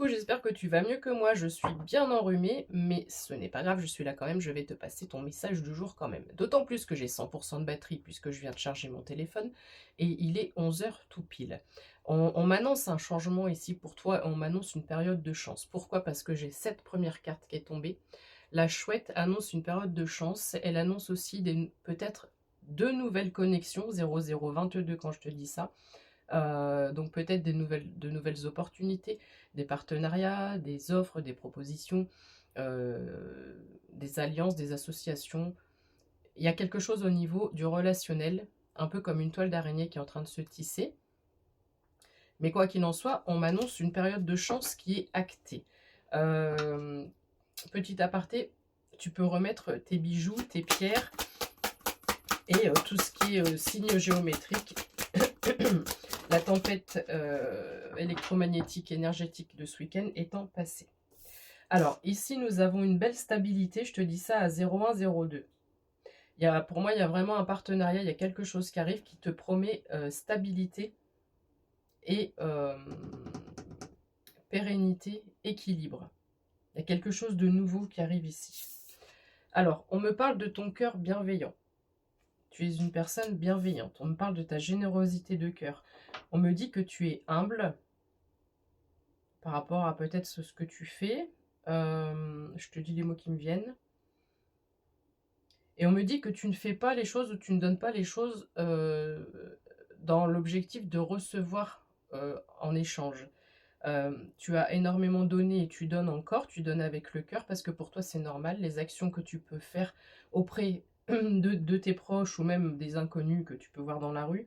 coucou, j'espère que tu vas mieux que moi. Je suis bien enrhumée, mais ce n'est pas grave, je suis là quand même. Je vais te passer ton message du jour quand même. D'autant plus que j'ai 100% de batterie puisque je viens de charger mon téléphone et il est 11 heures tout pile. On m'annonce un changement ici pour toi, on m'annonce une période de chance. Pourquoi? Parce que j'ai cette première carte qui est tombée. La chouette annonce une période de chance. Elle annonce aussi peut-être deux nouvelles connexions, 0022 quand je te dis ça. Donc peut-être de nouvelles opportunités, des partenariats, des offres, des propositions, des alliances, des associations. Il y a quelque chose au niveau du relationnel, un peu comme une toile d'araignée qui est en train de se tisser. Mais quoi qu'il en soit, on m'annonce une période de chance qui est actée. Euh, Petit aparté, tu peux remettre tes bijoux, tes pierres et tout ce qui est signe géométrique. La tempête électromagnétique énergétique de ce week-end étant passée. Alors, ici, nous avons une belle stabilité. Je te dis ça à 0102. Pour moi, il y a vraiment un partenariat. Il y a quelque chose qui arrive qui te promet stabilité et pérennité, équilibre. Il y a quelque chose de nouveau qui arrive ici. Alors, on me parle de ton cœur bienveillant. Tu es une personne bienveillante. On me parle de ta générosité de cœur. On me dit que tu es humble par rapport à peut-être ce que tu fais. Je te dis les mots qui me viennent. Et on me dit que tu ne fais pas les choses ou tu ne donnes pas les choses dans l'objectif de recevoir en échange. Tu as énormément donné et tu donnes encore, tu donnes avec le cœur parce que pour toi c'est normal. Les actions que tu peux faire auprès de tes proches ou même des inconnus que tu peux voir dans la rue,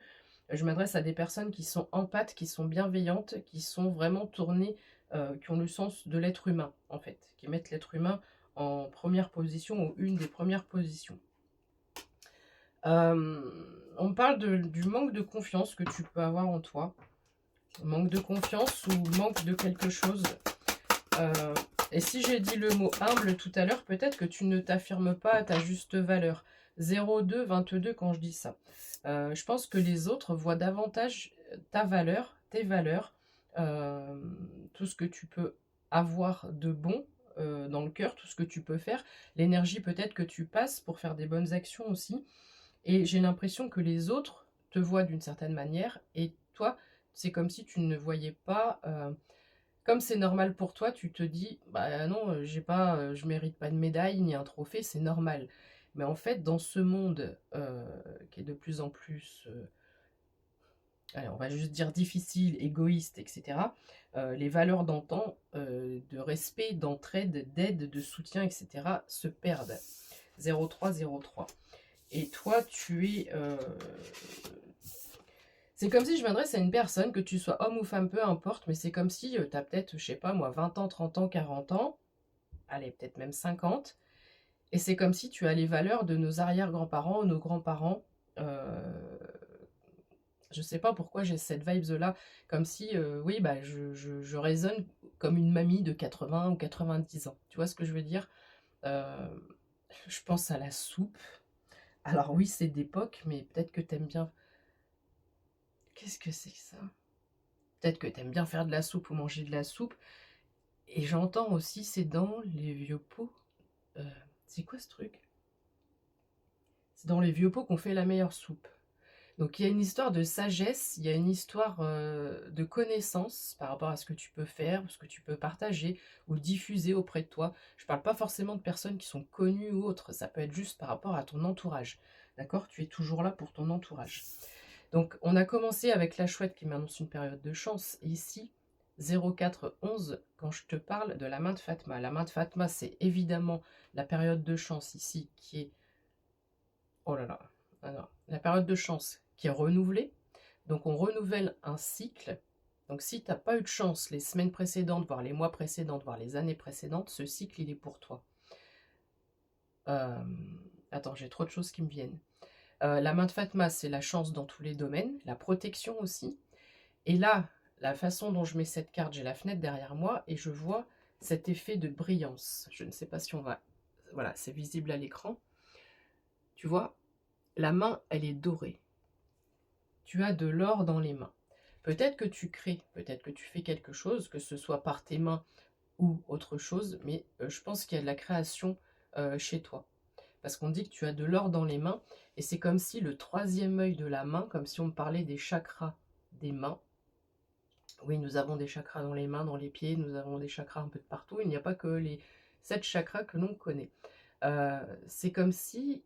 je m'adresse à des personnes qui sont empathes, qui sont bienveillantes, qui sont vraiment tournées, qui ont le sens de l'être humain en fait, qui mettent l'être humain en première position ou une des premières positions. On me parle du manque de confiance que tu peux avoir en toi. Manque de confiance ou manque de quelque chose. Et si j'ai dit le mot humble tout à l'heure, peut-être que tu ne t'affirmes pas à ta juste valeur. 0222 quand je dis ça. Je pense que les autres voient davantage ta valeur, tes valeurs, tout ce que tu peux avoir de bon dans le cœur, tout ce que tu peux faire, l'énergie peut-être que tu passes pour faire des bonnes actions aussi. Et j'ai l'impression que les autres te voient d'une certaine manière et toi, c'est comme si tu ne voyais pas. Comme c'est normal pour toi, tu te dis, bah non, j'ai pas, je mérite pas de médaille ni un trophée, c'est normal. Mais en fait, dans ce monde qui est de plus en plus, allez, on va juste dire difficile, égoïste, etc., les valeurs d'antan, de respect, d'entraide, d'aide, de soutien, etc., se perdent. 0303. Et toi, tu es... C'est comme si je m'adresse à une personne, que tu sois homme ou femme, peu importe, mais c'est comme si tu as peut-être, je sais pas moi, 20 ans, 30 ans, 40 ans, allez, peut-être même 50, et c'est comme si tu as les valeurs de nos arrière-grands-parents ou nos grands-parents. Je sais pas pourquoi j'ai cette vibes-là, comme si, oui, bah, je résonne comme une mamie de 80 ou 90 ans. Tu vois ce que je veux dire? Euh, je pense à la soupe. Alors oui, c'est d'époque, mais peut-être que t'aimes bien. Qu'est-ce que c'est que ça? Peut-être que t'aimes bien faire de la soupe ou manger de la soupe. Et j'entends aussi, c'est dans les vieux pots. Euh, c'est quoi ce truc? C'est dans les vieux pots qu'on fait la meilleure soupe. Donc il y a une histoire de sagesse, il y a une histoire de connaissance par rapport à ce que tu peux faire, ce que tu peux partager ou diffuser auprès de toi. Je ne parle pas forcément de personnes qui sont connues ou autres, ça peut être juste par rapport à ton entourage. D'accord? Tu es toujours là pour ton entourage. Donc on a commencé avec la chouette qui m'annonce une période de chance. Et ici, 0411, quand je te parle de la main de Fatma. La main de Fatma, c'est évidemment la période de chance ici qui est... Oh là là. Alors, la période de chance qui est renouvelée. Donc on renouvelle un cycle. Donc si tu n'as pas eu de chance les semaines précédentes, voire les mois précédents, voire les années précédentes, ce cycle, il est pour toi. Euh, Attends, j'ai trop de choses qui me viennent. La main de Fatma, c'est la chance dans tous les domaines, la protection aussi. Et là, la façon dont je mets cette carte, j'ai la fenêtre derrière moi et je vois cet effet de brillance. Je ne sais pas si on va... Voilà, c'est visible à l'écran. Tu vois, la main, elle est dorée. Tu as de l'or dans les mains. Peut-être que tu crées, peut-être que tu fais quelque chose, que ce soit par tes mains ou autre chose, mais je pense qu'il y a de la création chez toi. Parce qu'on dit que tu as de l'or dans les mains, et c'est comme si le troisième œil de la main, comme si on parlait des chakras des mains. Oui, nous avons des chakras dans les mains, dans les pieds, nous avons des chakras un peu de partout. Il n'y a pas que les 7 chakras que l'on connaît. C'est comme si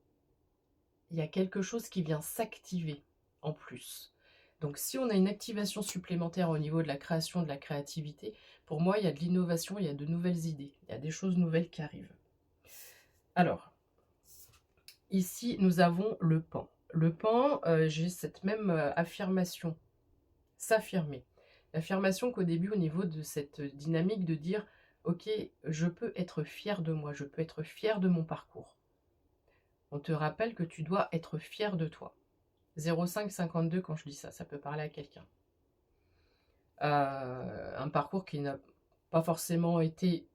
il y a quelque chose qui vient s'activer en plus. Donc si on a une activation supplémentaire au niveau de la création, de la créativité, pour moi, il y a de l'innovation, il y a de nouvelles idées, il y a des choses nouvelles qui arrivent. Alors, ici, nous avons le pan. Le pan, j'ai cette même affirmation, s'affirmer. L'affirmation qu'au début, au niveau de cette dynamique de dire, ok, je peux être fier de moi, je peux être fier de mon parcours. On te rappelle que tu dois être fier de toi. 0552, quand je dis ça, ça peut parler à quelqu'un. Un parcours qui n'a pas forcément été...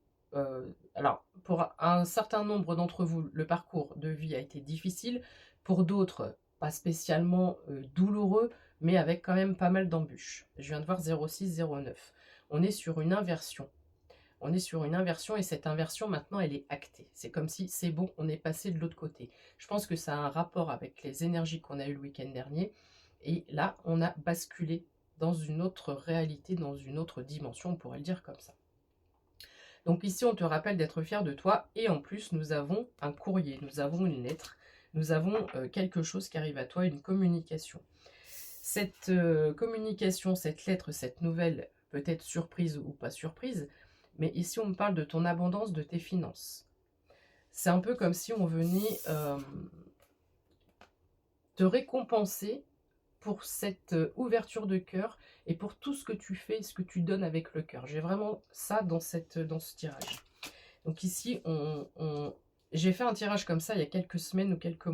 alors, pour un certain nombre d'entre vous, le parcours de vie a été difficile. Pour d'autres, pas spécialement douloureux, mais avec quand même pas mal d'embûches. Je viens de voir 0609. On est sur une inversion. On est sur une inversion et cette inversion, maintenant, elle est actée. C'est comme si c'est bon, on est passé de l'autre côté. Je pense que ça a un rapport avec les énergies qu'on a eues le week-end dernier. Et là, on a basculé dans une autre réalité, dans une autre dimension, on pourrait le dire comme ça. Donc ici, on te rappelle d'être fier de toi. Et en plus, nous avons un courrier, nous avons une lettre, nous avons quelque chose qui arrive à toi, une communication. Cette communication, cette lettre, cette nouvelle, peut-être surprise ou pas surprise, mais ici, on me parle de ton abondance, de tes finances. C'est un peu comme si on venait te récompenser pour cette ouverture de cœur et pour tout ce que tu fais et ce que tu donnes avec le cœur. J'ai vraiment ça dans ce tirage. Donc ici, j'ai fait un tirage comme ça il y a quelques semaines ou quelques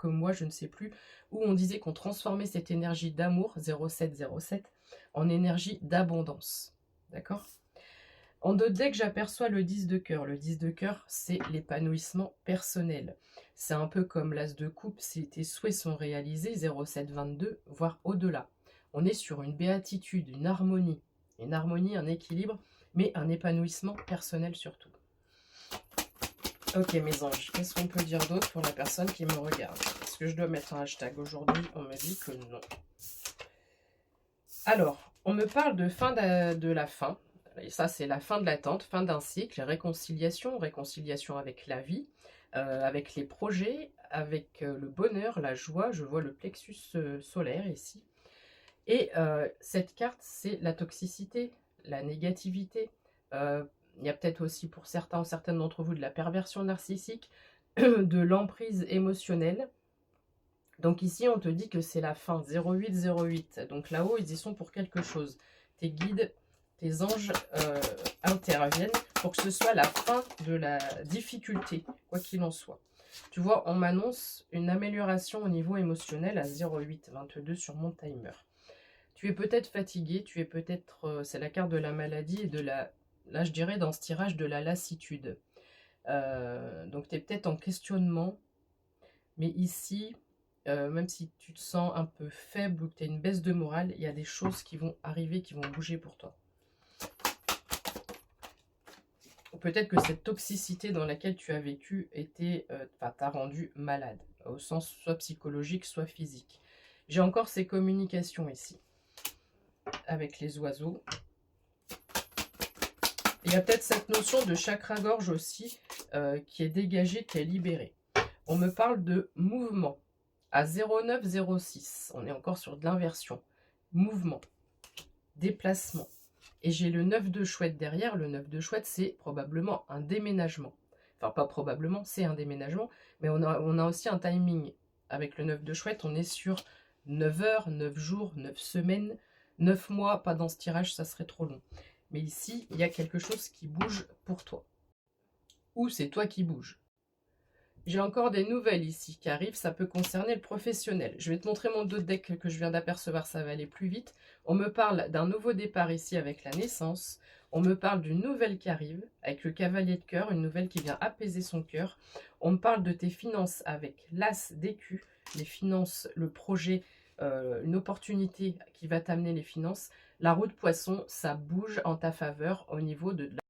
mois, je ne sais plus, où on disait qu'on transformait cette énergie d'amour, 0707, en énergie d'abondance. D'accord ? En deux decks, j'aperçois le 10 de cœur. Le 10 de cœur, c'est l'épanouissement personnel. C'est un peu comme l'as de coupe, si tes souhaits sont réalisés, 0722, voire au-delà. On est sur une béatitude, une harmonie, un équilibre, mais un épanouissement personnel surtout. Ok mes anges, qu'est-ce qu'on peut dire d'autre pour la personne qui me regarde? Est-ce que je dois mettre un hashtag aujourd'hui? On me dit que non. Alors, on me parle de fin de la fin. Et ça, c'est la fin de l'attente, fin d'un cycle, réconciliation avec la vie, avec les projets, avec le bonheur, la joie. Je vois le plexus solaire ici. Et cette carte, c'est la toxicité, la négativité. Il y a peut-être aussi pour certains ou certaines d'entre vous de la perversion narcissique, de l'emprise émotionnelle. Donc ici, on te dit que c'est la fin, 0808. Donc là-haut, ils y sont pour quelque chose. Tes guides, tes anges interviennent pour que ce soit la fin de la difficulté, quoi qu'il en soit. Tu vois, on m'annonce une amélioration au niveau émotionnel à 0822 sur mon timer. Tu es peut-être fatigué, tu es peut-être... c'est la carte de la maladie et de la... Là, je dirais dans ce tirage de la lassitude. Donc, tu es peut-être en questionnement. Mais ici, même si tu te sens un peu faible ou que tu as une baisse de morale, il y a des choses qui vont arriver, qui vont bouger pour toi. Ou peut-être que cette toxicité dans laquelle tu as vécu t'a rendu malade, au sens soit psychologique, soit physique. J'ai encore ces communications ici, avec les oiseaux. Il y a peut-être cette notion de chakra-gorge aussi, qui est dégagée, qui est libérée. On me parle de mouvement. À 0906, on est encore sur de l'inversion. Mouvement, déplacement. Et j'ai le 9 de chouette derrière. Le 9 de chouette, c'est probablement un déménagement. Enfin, pas probablement, c'est un déménagement. Mais on a aussi un timing. Avec le 9 de chouette, on est sur 9 heures, 9 jours, 9 semaines, 9 mois. Pas dans ce tirage, ça serait trop long. Mais ici, il y a quelque chose qui bouge pour toi. Ou c'est toi qui bouges. J'ai encore des nouvelles ici qui arrivent, ça peut concerner le professionnel. Je vais te montrer mon dos de deck que je viens d'apercevoir, ça va aller plus vite. On me parle d'un nouveau départ ici avec la naissance. On me parle d'une nouvelle qui arrive avec le cavalier de cœur, une nouvelle qui vient apaiser son cœur. On me parle de tes finances avec l'as d'écus, les finances, le projet une opportunité qui va t'amener les finances, la roue de poisson, ça bouge en ta faveur au niveau de